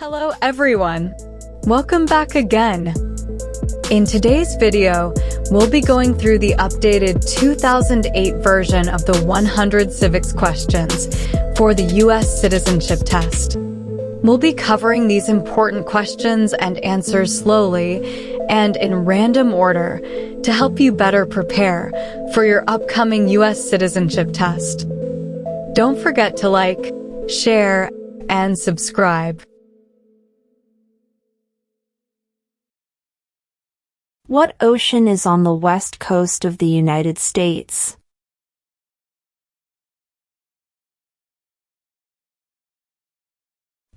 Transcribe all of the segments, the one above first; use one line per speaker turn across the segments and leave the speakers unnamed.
Hello everyone! Welcome back again! In today's video, we'll be going through the updated 2008 version of the 100 civics questions for the U.S. Citizenship Test. We'll be covering these important questions and answers slowly and in random order to help you better prepare for your upcoming U.S. Citizenship Test. Don't forget to like, share, and subscribe.
What ocean is on the west coast of the United States?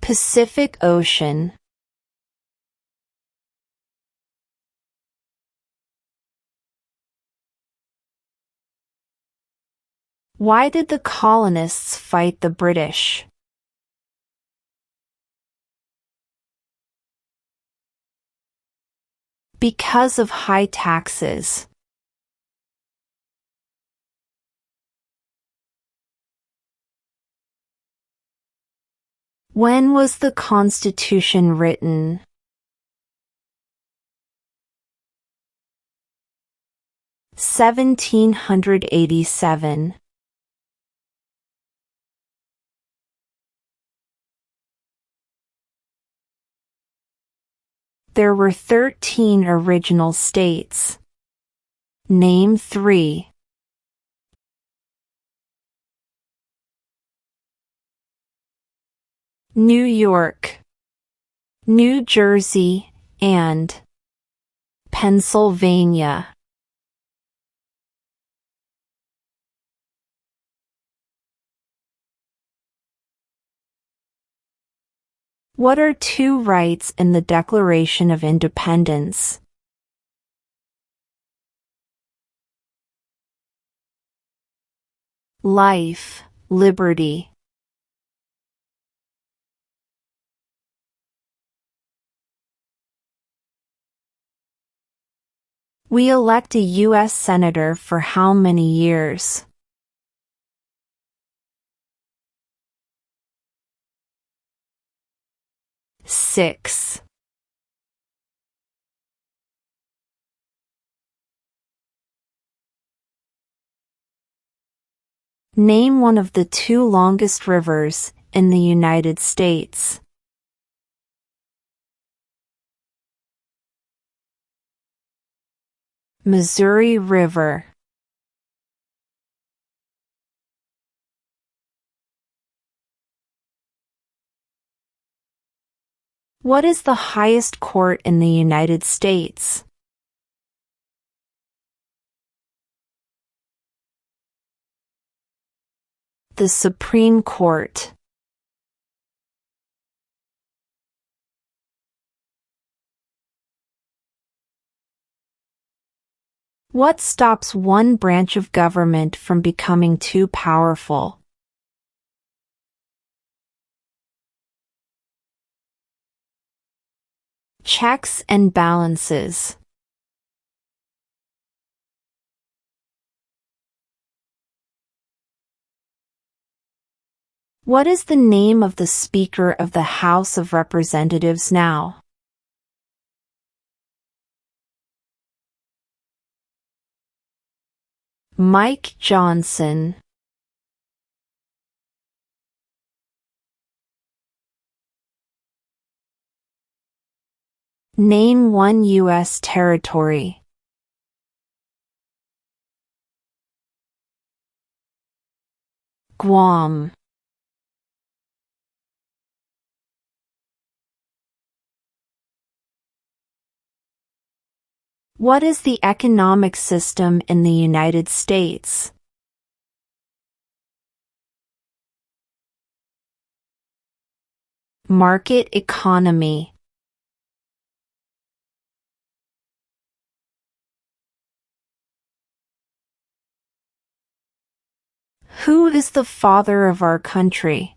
Pacific Ocean. Why did the colonists fight the British? Because of high taxes. When was the Constitution written? (1787). There were 13 original states. Name 3. New York, New Jersey, and Pennsylvania. What are two rights in the Declaration of Independence? Life, liberty. We elect a U.S. Senator for how many years? 6. Name one of the 2 longest rivers in the United States. Missouri River. What is the highest court in the United States? The Supreme Court. What stops one branch of government from becoming too powerful? Checks and balances. What is the name of the Speaker of the House of Representatives now? Mike Johnson. Name one U.S. territory. Guam. What is the economic system in the United States? Market economy. Who is the father of our country?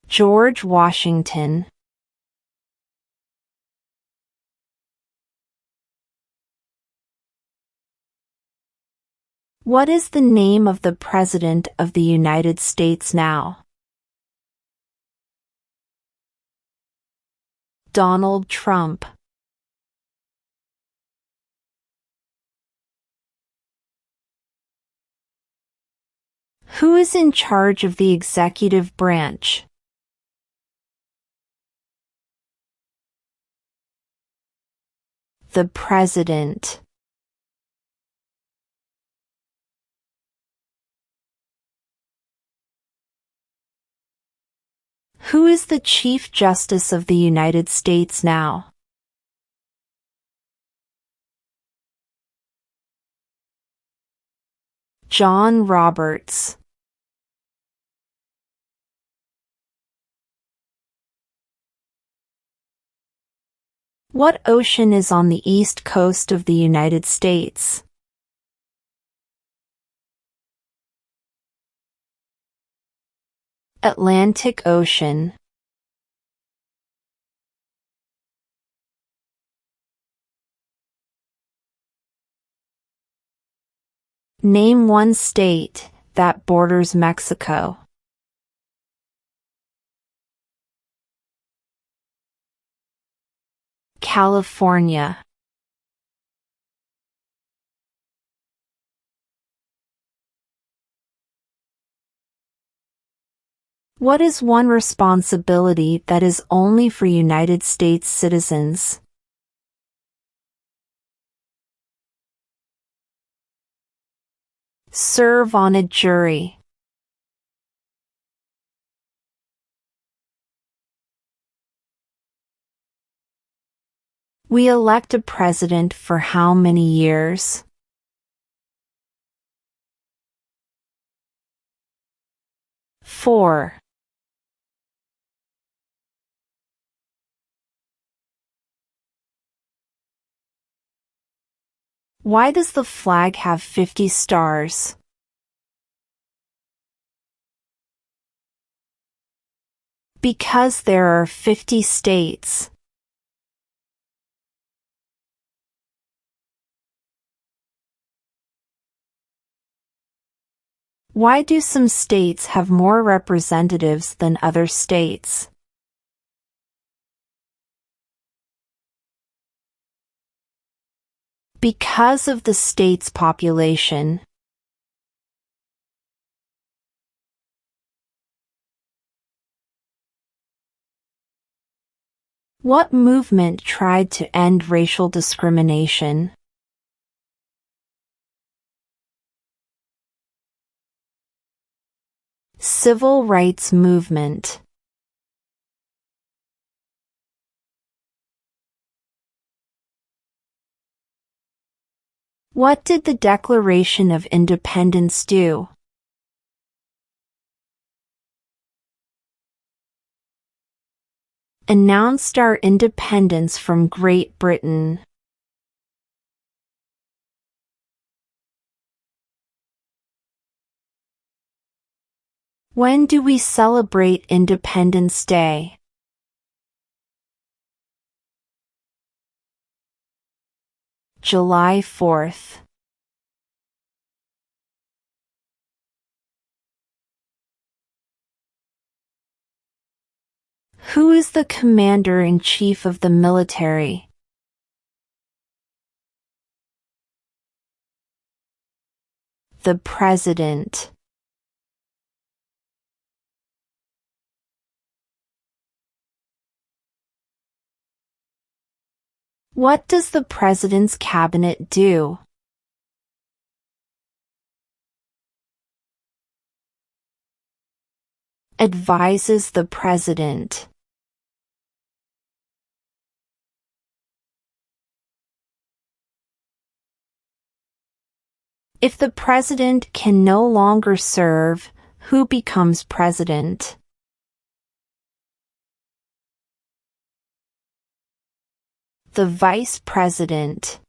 George Washington. What is the name of the President of the United States now? Donald Trump. Who is in charge of the executive branch? The President. Who is the Chief Justice of the United States now? John Roberts. What ocean is on the east coast of the United States? Atlantic Ocean. Name one state that borders Mexico. California. What is one responsibility that is only for United States citizens? Serve on a jury. We elect a president for how many years? 4. Why does the flag have 50 stars? Because there are 50 states. Why do some states have more representatives than other states? Because of the state's population. What movement tried to end racial discrimination? Civil rights movement. What did the Declaration of Independence do? Announced our independence from Great Britain. When do we celebrate Independence Day? July 4th. Who is the Commander-in-Chief of the military? The President. What does the President's cabinet do? Advises the President. If the President can no longer serve, who becomes President? The Vice President.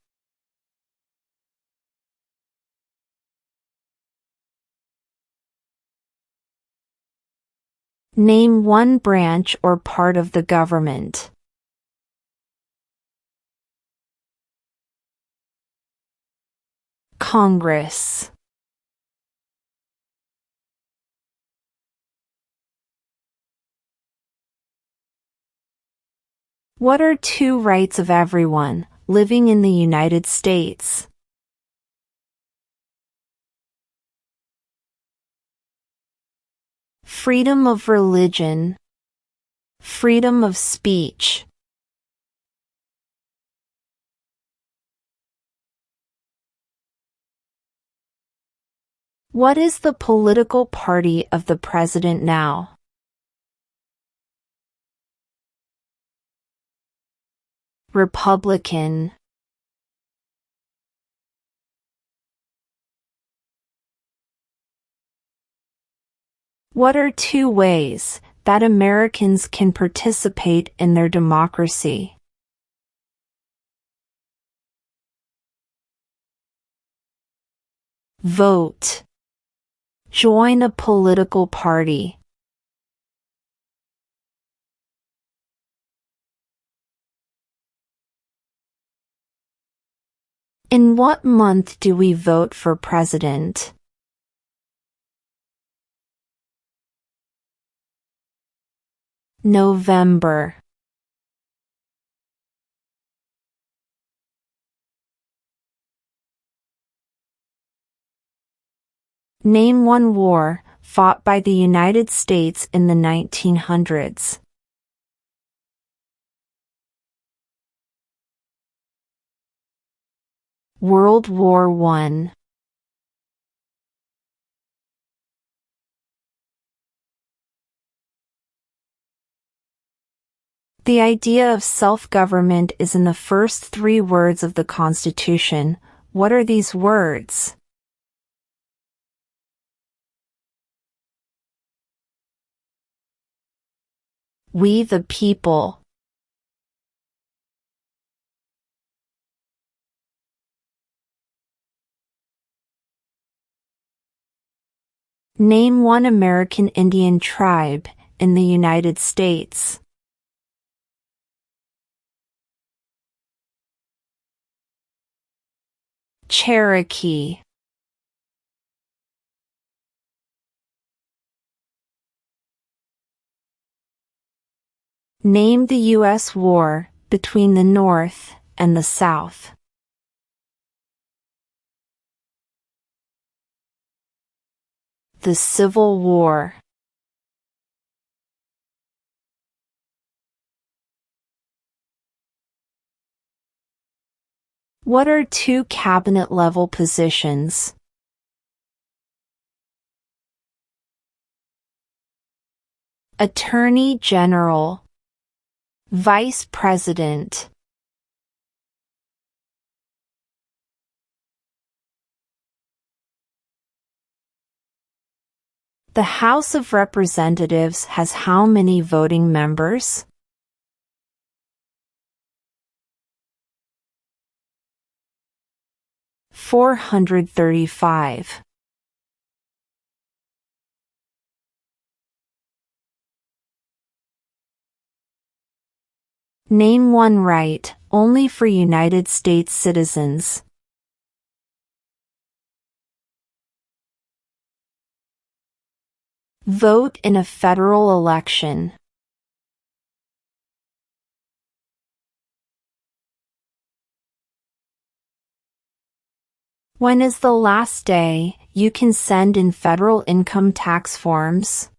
Name one branch or part of the government. Congress. What are two rights of everyone living in the United States? Freedom of religion, freedom of speech. What is the political party of the president now? Republican. What are two ways that Americans can participate in their democracy? Vote. Join a political party. In what month do we vote for president? November. Name one war fought by the United States in the 1900s. World War I. The idea of self-government is in the first three words of the Constitution. What are these words? We the people. Name one American Indian tribe in the United States. Cherokee. Name the U.S. war between the North and the South. The Civil War. What are two cabinet-level positions? Attorney General, Vice President. The House of Representatives has how many voting members? $435. Name one right only for United States citizens. Vote in a federal election. When is the last day you can send in federal income tax forms?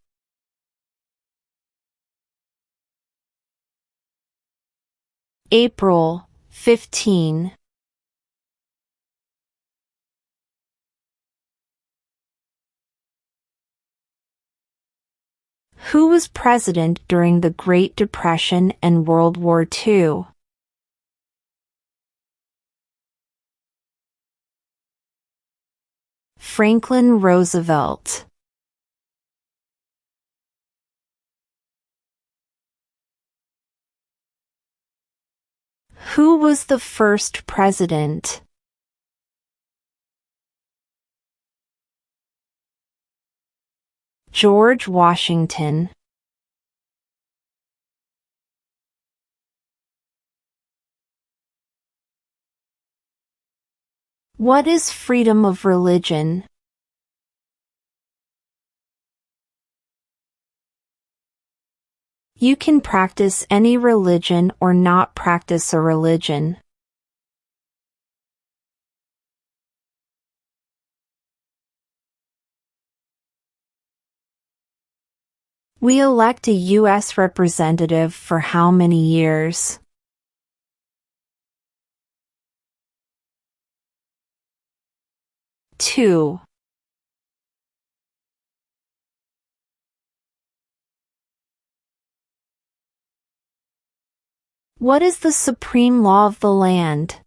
April 15. Who was president during the Great Depression and World War II? Franklin Roosevelt. Who was the first president? George Washington. What is freedom of religion? You can practice any religion or not practice a religion. We elect a U.S. representative for how many years? 2. What is the supreme law of the land?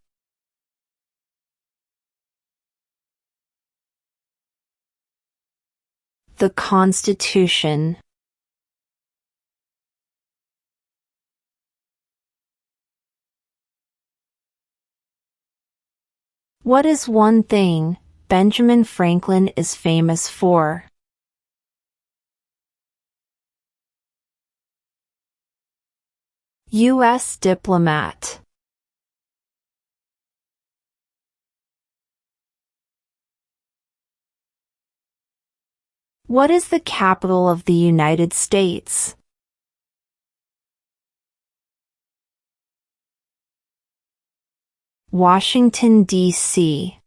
The Constitution. What is one thing Benjamin Franklin is famous for? U.S. diplomat. What is the capital of the United States? Washington, D.C.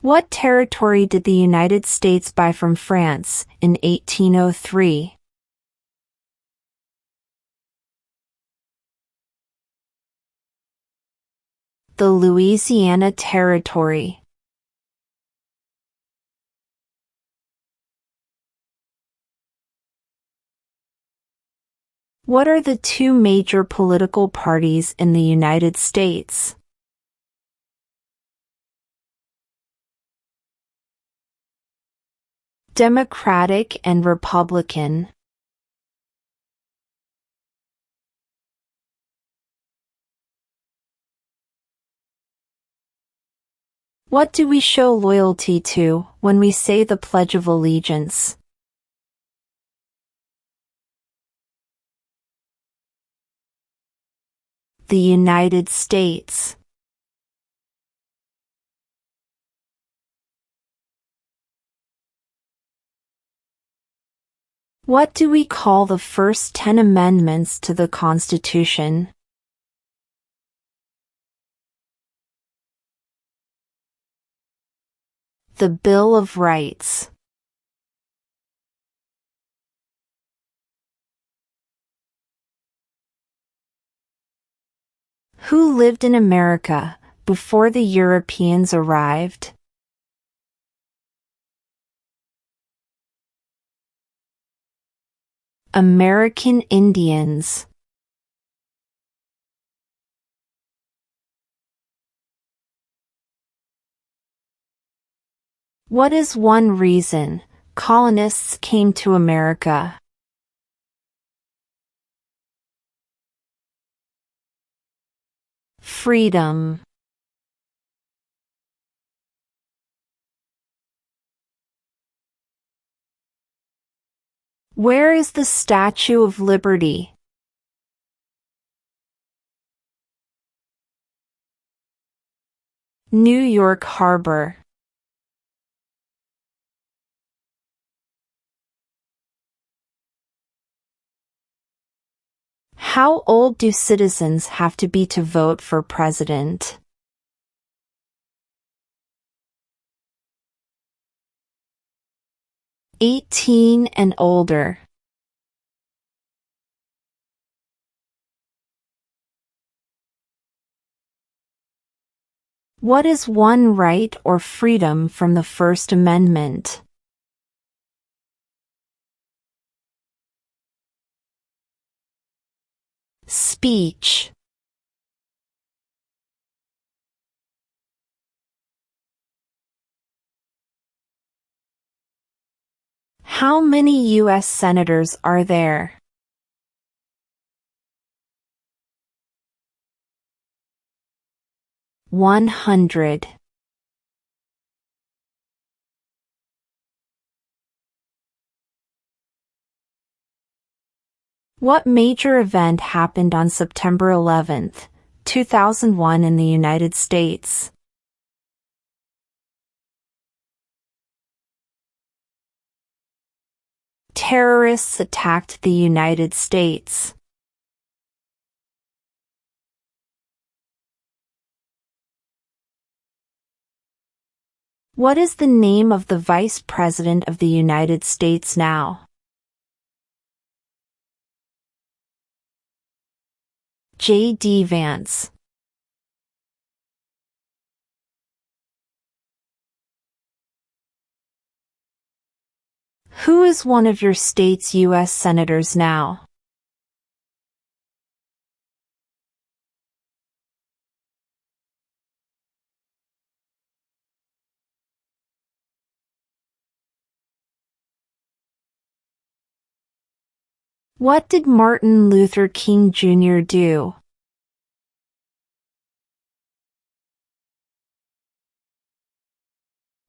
What territory did the United States buy from France in 1803? The Louisiana Territory. What are the two major political parties in the United States? Democratic and Republican. What do we show loyalty to when we say the Pledge of Allegiance? The United States. What do we call the first 10 amendments to the Constitution? The Bill of Rights. Who lived in America before the Europeans arrived? American Indians. What is one reason colonists came to America? Freedom. Where is the Statue of Liberty? New York Harbor. How old do citizens have to be to vote for president? 18 and older. What is one right or freedom from the First Amendment? Speech. How many U.S. senators are there? 100. What major event happened on September 11, 2001 in the United States? Terrorists attacked the United States. What is the name of the Vice President of the United States now? J.D. Vance. Who is one of your state's U.S. senators now? What did Martin Luther King Jr. do?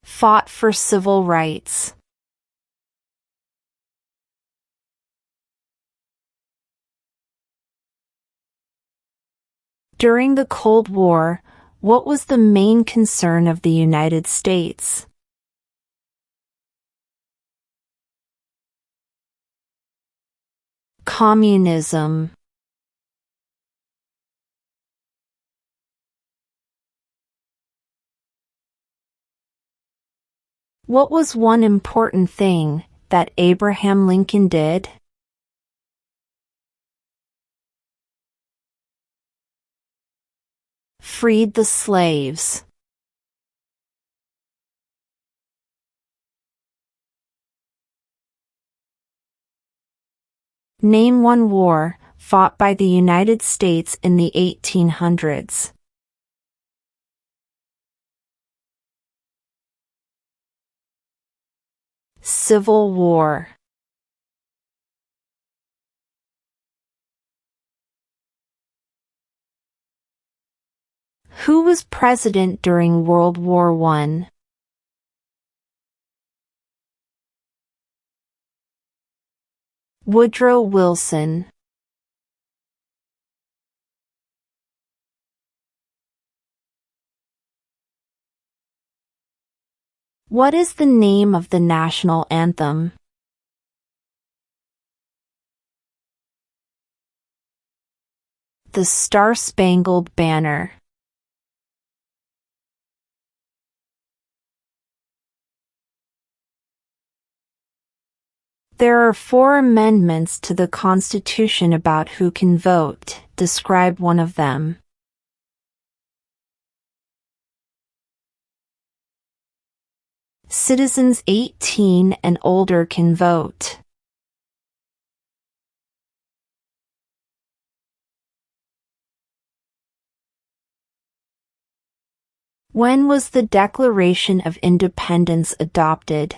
Fought for civil rights. During the Cold War, what was the main concern of the United States? Communism. What was one important thing that Abraham Lincoln did? Freed the slaves. Name one war fought by the United States in the 1800s. Civil War. Who was president during World War I? Woodrow Wilson. What is the name of the national anthem? The Star-Spangled Banner. There are 4 amendments to the Constitution about who can vote. Describe one of them. Citizens 18 and older can vote. When was the Declaration of Independence adopted?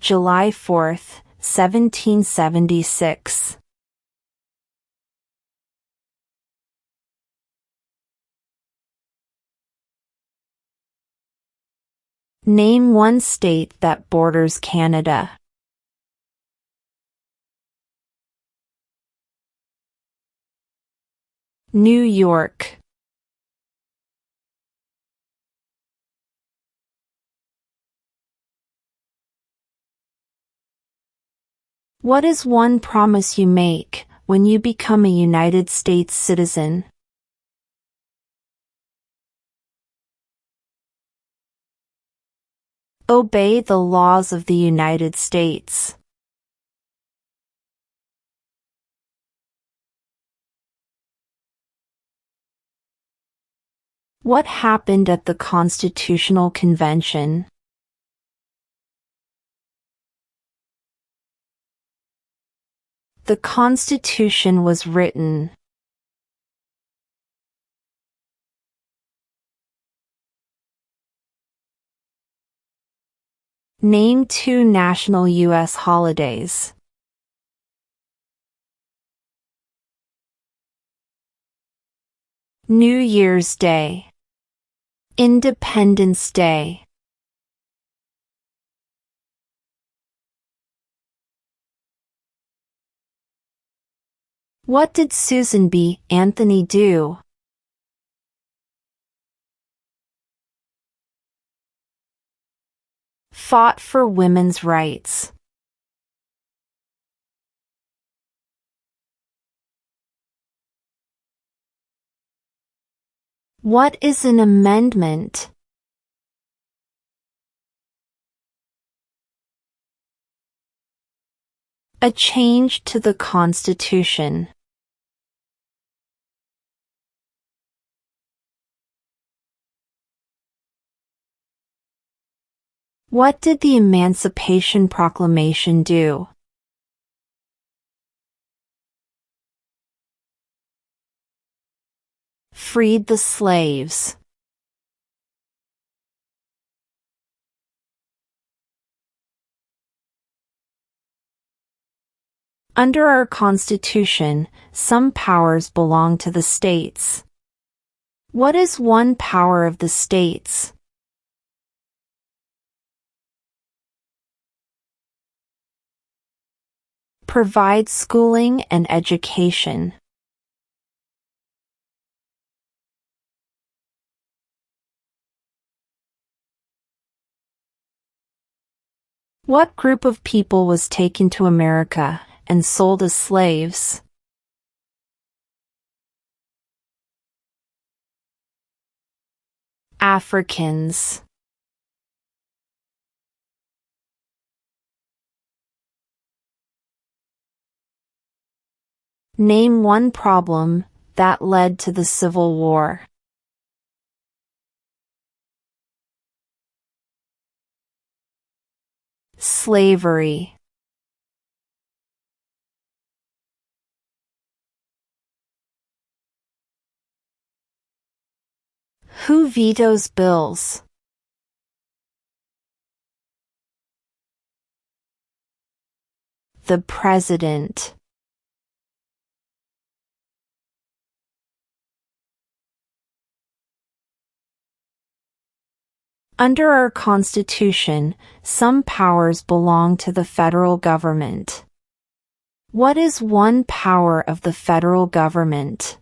July 4, 1776. Name one state that borders Canada. New York. What is one promise you make when you become a United States citizen? Obey the laws of the United States. What happened at the Constitutional Convention? The Constitution was written. Name 2 national U.S. holidays. New Year's Day. Independence Day. What did Susan B. Anthony do? fought for women's rights? What is an amendment? A change to the Constitution. What did the Emancipation Proclamation do? Freed the slaves. Under our Constitution, some powers belong to the states. What is one power of the states? Provide schooling and education. What group of people was taken to America and sold as slaves? Africans. Name one problem that led to the Civil War. Slavery. Who vetoes bills? The President. Under our Constitution, some powers belong to the federal government. What is one power of the federal government?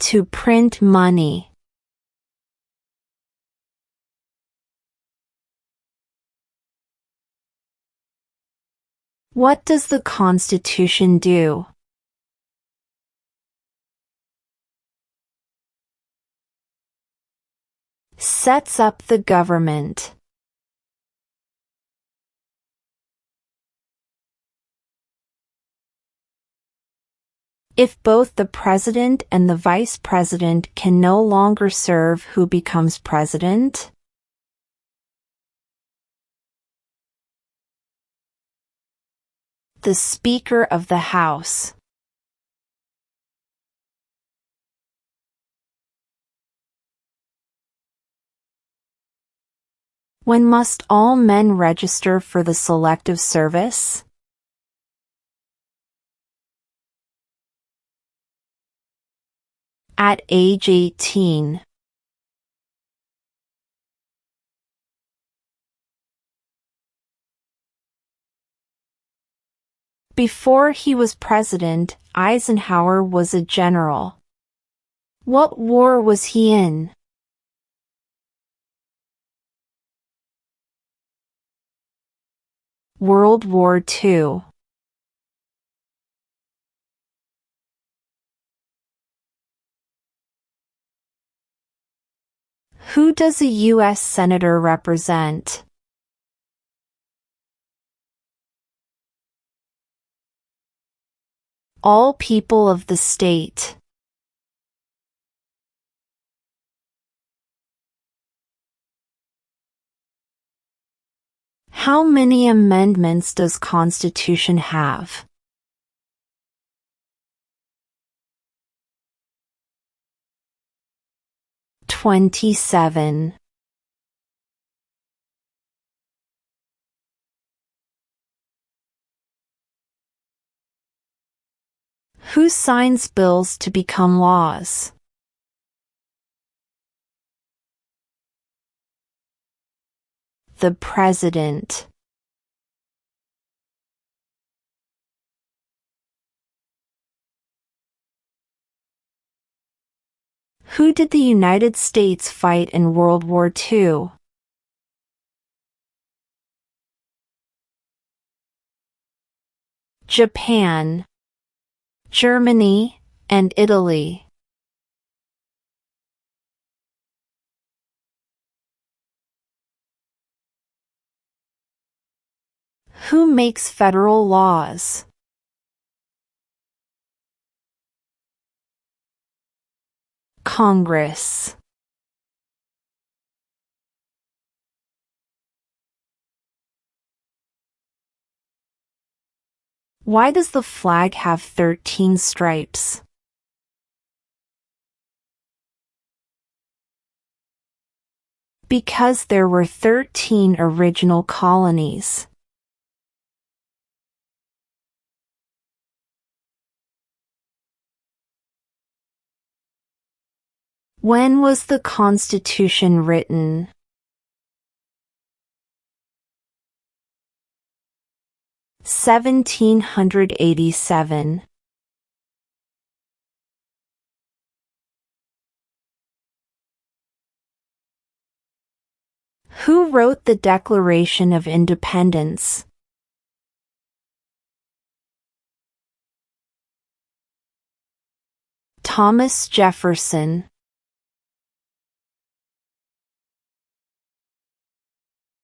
To print money. What does the Constitution do? Sets up the government. If both the president and the vice president can no longer serve, who becomes president? The Speaker of the House. When must all men register for the Selective Service? At age 18. Before he was president, Eisenhower was a general. What war was he in? World War II. Who does a U.S. Senator represent? All people of the state. How many amendments does Constitution have? 27. Who signs bills to become laws? The President. Who did the United States fight in World War II? Japan, Germany, and Italy. Who makes federal laws? Congress. Why does the flag have 13 stripes? Because there were 13 original colonies. When was the Constitution written? (1787). Who wrote the Declaration of Independence? Thomas Jefferson.